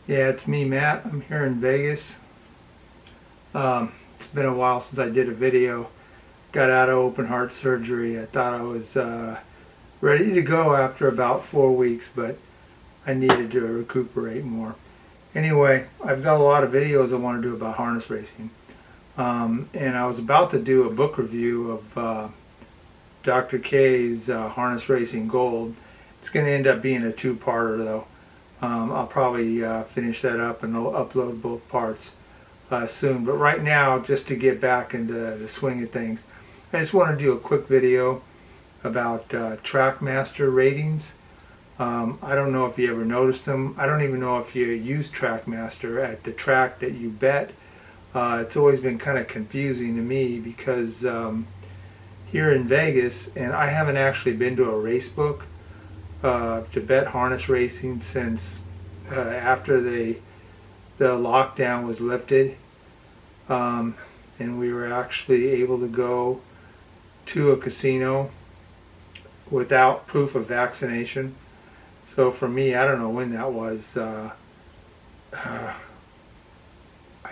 Yeah, it's me, Matt. I'm here in Vegas. It's been a while since I did a video. Got out of open heart surgery. I thought I was ready to go after about 4 weeks, but I needed to recuperate more. Anyway, I've got a lot of videos I want to do about harness racing. And I was about to do a book review of Dr. K's Harness Racing Gold. It's going to end up being a two-parter though. I'll probably finish that up and I'll upload both parts soon. But right now, just to get back into the swing of things, I just want to do a quick video about TrackMaster ratings. I don't know if you ever noticed them. I don't even know if you use TrackMaster at the track that you bet. It's always been kind of confusing to me because here in Vegas, and I haven't actually been to a race book to bet harness racing since after the lockdown was lifted, and we were actually able to go to a casino without proof of vaccination. So for me, I don't know when that was. I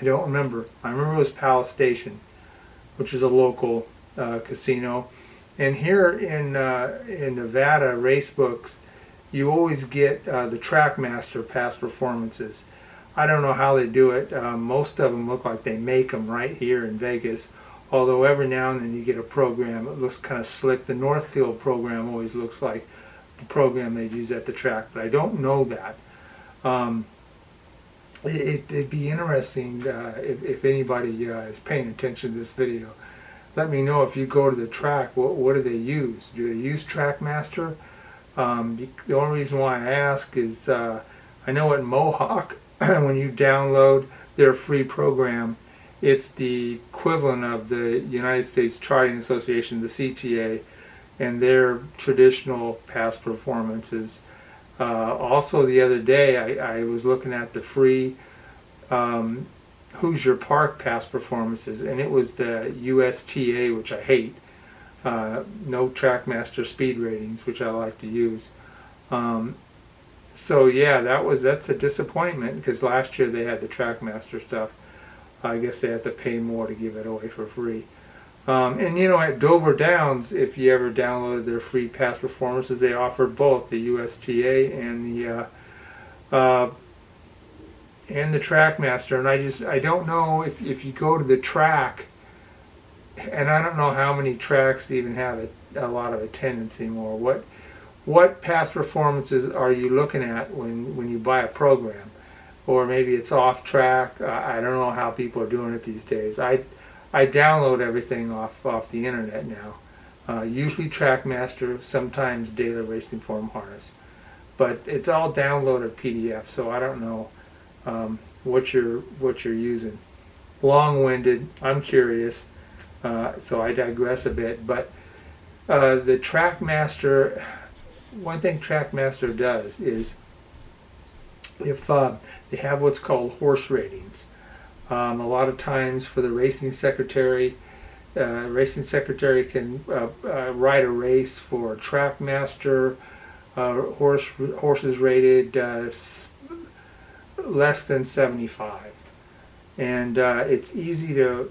don't remember. I remember it was Palace Station, which is a local casino. And here in Nevada race books, you always get the TrackMaster past performances. I don't know how they do it. Most of them look like they make them right here in Vegas. Although every now and then you get a program, it looks kind of slick. The Northfield program always looks like the program they'd use at the track, but I don't know that. It'd be interesting if anybody is paying attention to this video. Let me know if you go to the track, what do they use? Do they use TrackMaster? The only reason why I ask is I know at Mohawk, when you download their free program, it's the equivalent of the United States Charting Association, the CTA, and their traditional past performances. Also the other day I was looking at the free Hoosier Park past performances, and it was the USTA, which I hate. No TrackMaster speed ratings, which I like to use. So yeah, that's a disappointment because last year they had the TrackMaster stuff. I guess they have to pay more to give it away for free. And you know, at Dover Downs, if you ever downloaded their free past performances, they offered both the USTA and the TrackMaster. And I don't know if you go to the track, and I don't know how many tracks even have a lot of attendance anymore. What past performances are you looking at when you buy a program? Or maybe it's off track. I don't know how people are doing it these days. I download everything off the internet now. Usually TrackMaster, sometimes Daily Racing Form Harness. But it's all downloaded PDF, so I don't know what you're using. Long-winded, I'm curious, so I digress a bit. But the TrackMaster, one thing TrackMaster does is if they have what's called horse ratings. A lot of times for the racing secretary can write a race for TrackMaster, horses rated less than 75. And it's easy to,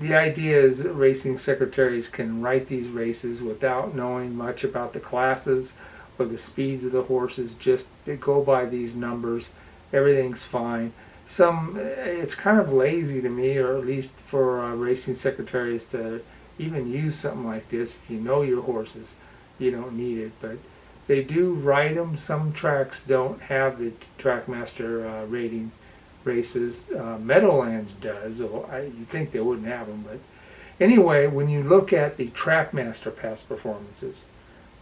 the idea is that racing secretaries can write these races without knowing much about the classes or the speeds of the horses. Just they go by these numbers, everything's fine. It's kind of lazy to me, or at least for racing secretaries, to even use something like this. If you know your horses, you don't need it, but they do write them. Some tracks don't have the TrackMaster rating races. Meadowlands does. You'd think they wouldn't have them, but anyway, when you look at the TrackMaster past performances,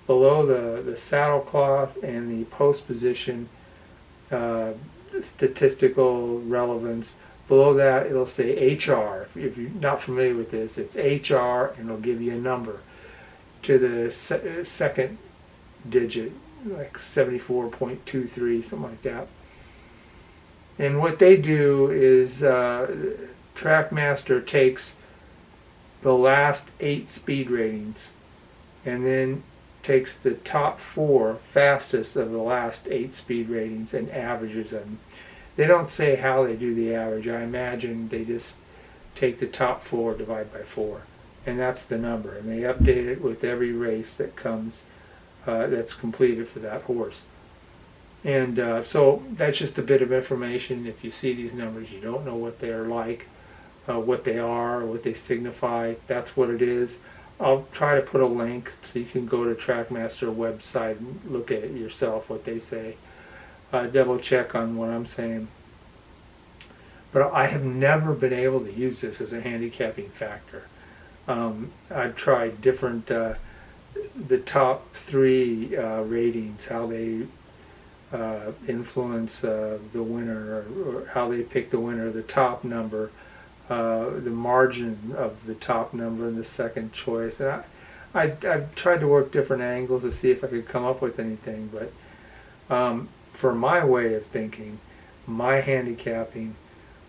below the saddle cloth and the post position statistical relevance, below that it'll say HR. If you're not familiar with this, it's HR, and it'll give you a number to the second digit, like 74.23, something like that. And what they do is TrackMaster takes the last 8 speed ratings, and then takes the top 4 fastest of the last 8 speed ratings and averages them. They don't say how they do the average. I imagine they just take the top 4, divide by 4, and that's the number. And they update it with every race that comes, that's completed for that horse. And so that's just a bit of information. If you see these numbers, you don't know what they're like, what they are, what they signify. That's what it is. I'll try to put a link so you can go to TrackMaster website and look at it yourself, what they say. Double check on what I'm saying. But I have never been able to use this as a handicapping factor. I've tried different, the top 3 ratings, how they influence the winner, or how they pick the winner, the top number, the margin of the top number and the second choice. And I've tried to work different angles to see if I could come up with anything, but for my way of thinking, my handicapping,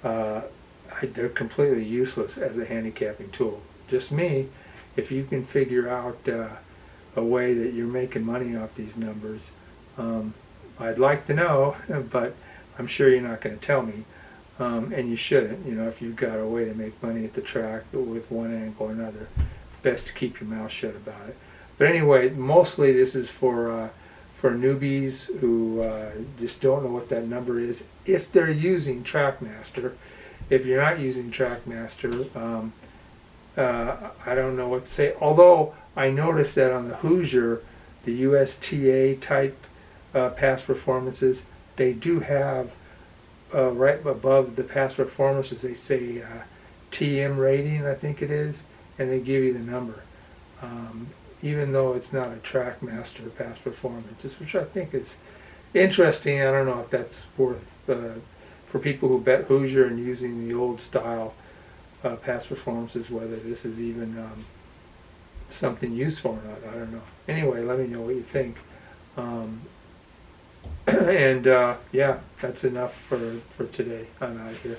they're completely useless as a handicapping tool. Just me. If you can figure out a way that you're making money off these numbers, I'd like to know, but I'm sure you're not going to tell me, and you shouldn't. You know, if you've got a way to make money at the track with one angle or another, best to keep your mouth shut about it. But anyway, mostly this is for newbies who just don't know what that number is. If they're using TrackMaster, if you're not using TrackMaster, I don't know what to say. Although I noticed that on the Hoosier, the USTA type past performances, they do have right above the past performances, they say TM rating, I think it is, and they give you the number. Even though it's not a TrackMaster past performances, which I think is interesting. I don't know if that's worth, for people who bet Hoosier and using the old style past performances, whether this is even something useful or not. I don't know. Anyway, let me know what you think. And yeah, that's enough for today. I'm out of here.